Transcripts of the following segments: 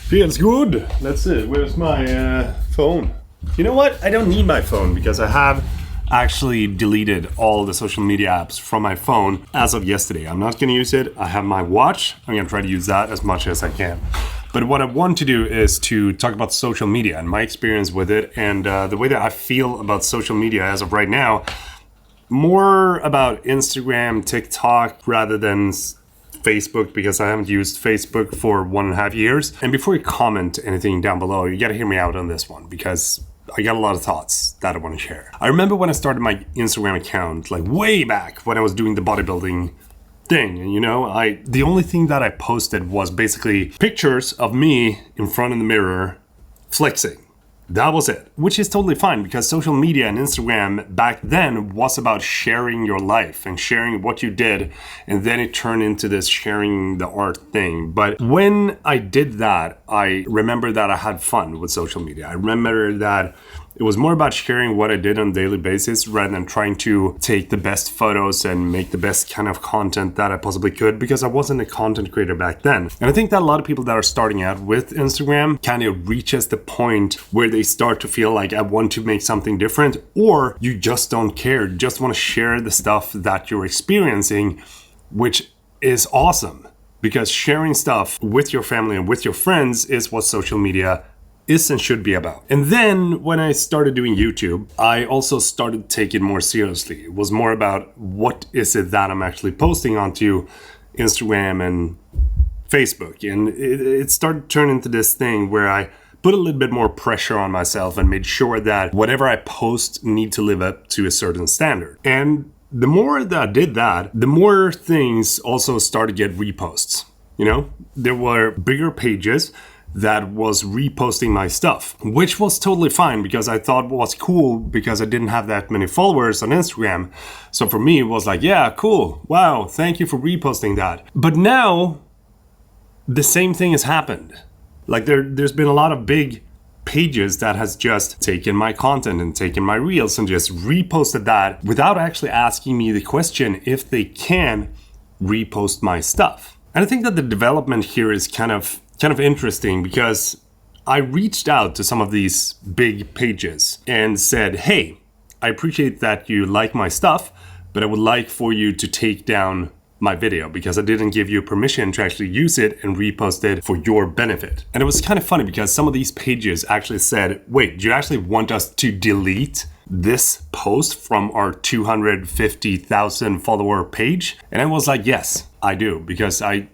Feels good. Let's see. Where's my phone? You know what? I don't need my phone because I have actually deleted all the social media apps from my phone as of yesterday. I'm not going to use it. I have my watch. I'm going to try to use that as much as I can. But what I want to do is to talk about social media and my experience with it and the way that I feel about social media as of right now. More about Instagram, TikTok rather than Facebook, because I haven't used Facebook for 1.5 years. And before you comment anything down below, you gotta hear me out on this one because I got a lot of thoughts that I want to share. I remember when I started my Instagram account, like way back when I was doing the bodybuilding thing, and the only thing that I posted was basically pictures of me in front of the mirror flexing. That was it, which is totally fine because social media and Instagram back then was about sharing your life and sharing what you did, and then it turned into this sharing the art thing. But when I did that, I remember that I had fun with social media. I remember that it was more about sharing what I did on a daily basis rather than trying to take the best photos and make the best kind of content that I possibly could, because I wasn't a content creator back then. And I think that a lot of people that are starting out with Instagram kind of reaches the point where they start to feel like I want to make something different, or you just don't care, you just want to share the stuff that you're experiencing, which is awesome, because sharing stuff with your family and with your friends is what social media is and should be about. And then when I started doing YouTube, I also started taking it more seriously. It was more about what is it that I'm actually posting onto Instagram and Facebook. And it started turning into this thing where I put a little bit more pressure on myself and made sure that whatever I post need to live up to a certain standard. And the more that I did that, the more things also started to get reposts. There were bigger pages that was reposting my stuff, which was totally fine because I thought it was cool because I didn't have that many followers on Instagram. So for me, it was like, yeah, cool. Wow, thank you for reposting that. But now the same thing has happened. Like there's been a lot of big pages that has just taken my content and taken my reels and just reposted that without actually asking me the question if they can repost my stuff. And I think that the development here is kind of interesting because I reached out to some of these big pages and said, hey, I appreciate that you like my stuff, but I would like for you to take down my video because I didn't give you permission to actually use it and repost it for your benefit. And it was kind of funny because some of these pages actually said, wait, do you actually want us to delete this post from our 250,000 follower page? And I was like, yes, I do, because I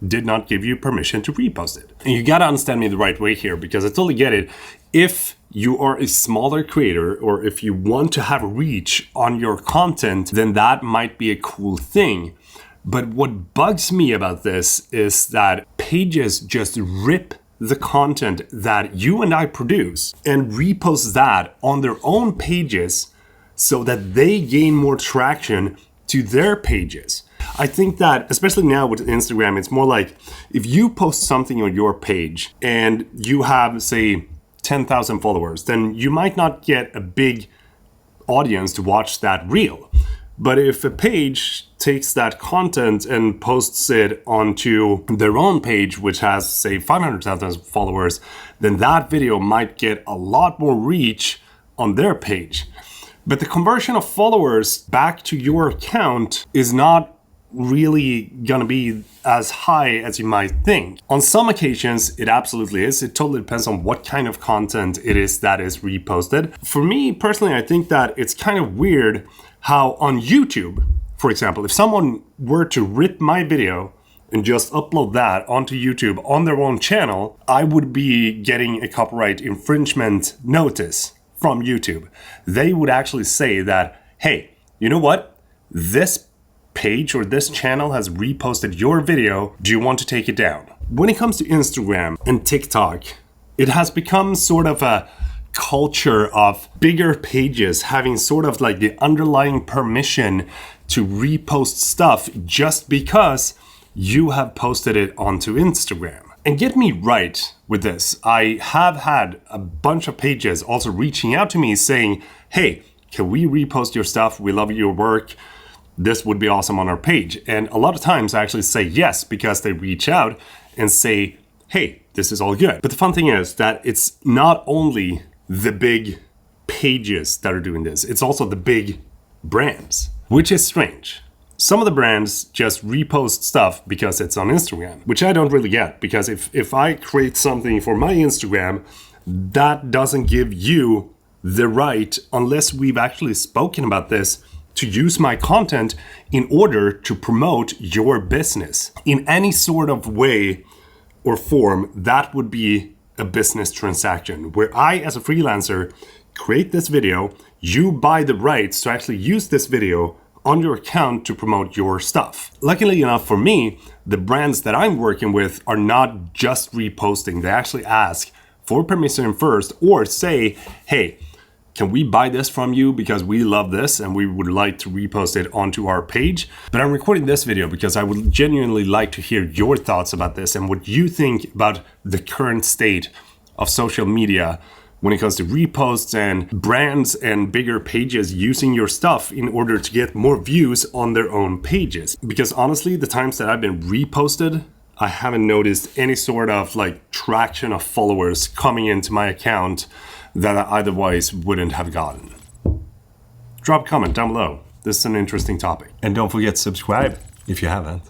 did not give you permission to repost it. And you gotta understand me the right way here, because I totally get it. If you are a smaller creator, or if you want to have reach on your content, then that might be a cool thing. But what bugs me about this is that pages just rip the content that you and I produce and repost that on their own pages so that they gain more traction to their pages. I think that, especially now with Instagram, it's more like if you post something on your page and you have, say, 10,000 followers, then you might not get a big audience to watch that reel. But if a page takes that content and posts it onto their own page, which has, say, 500,000 followers, then that video might get a lot more reach on their page. But the conversion of followers back to your account is not really gonna be as high as you might think. On some occasions, it absolutely is. It totally depends on what kind of content it is that is reposted. For me personally, I think that it's kind of weird how on YouTube, for example, if someone were to rip my video and just upload that onto YouTube on their own channel, I would be getting a copyright infringement notice from YouTube. They would actually say that, hey, you know what? This page or this channel has reposted your video. Do you want to take it down? When it comes to Instagram and TikTok, it has become sort of a culture of bigger pages having sort of like the underlying permission to repost stuff just because you have posted it onto Instagram. And get me right with this. I have had a bunch of pages also reaching out to me saying, hey, can we repost your stuff? We love your work. This would be awesome on our page. And a lot of times I actually say yes, because they reach out and say, hey, this is all good. But the fun thing is that it's not only the big pages that are doing this, it's also the big brands, which is strange. Some of the brands just repost stuff because it's on Instagram, which I don't really get, because if I create something for my Instagram, that doesn't give you the right, unless we've actually spoken about this, to use my content in order to promote your business. In any sort of way or form, that would be a business transaction where I, as a freelancer, create this video, you buy the rights to actually use this video on your account to promote your stuff. Luckily enough for me, the brands that I'm working with are not just reposting. They actually ask for permission first, or say, hey, can we buy this from you because we love this and we would like to repost it onto our page. But I'm recording this video because I would genuinely like to hear your thoughts about this and what you think about the current state of social media when it comes to reposts and brands and bigger pages using your stuff in order to get more views on their own pages. Because honestly, the times that I've been reposted, I haven't noticed any sort of like traction of followers coming into my account that I otherwise wouldn't have gotten. Drop a comment down below. This is an interesting topic. And don't forget to subscribe if you haven't.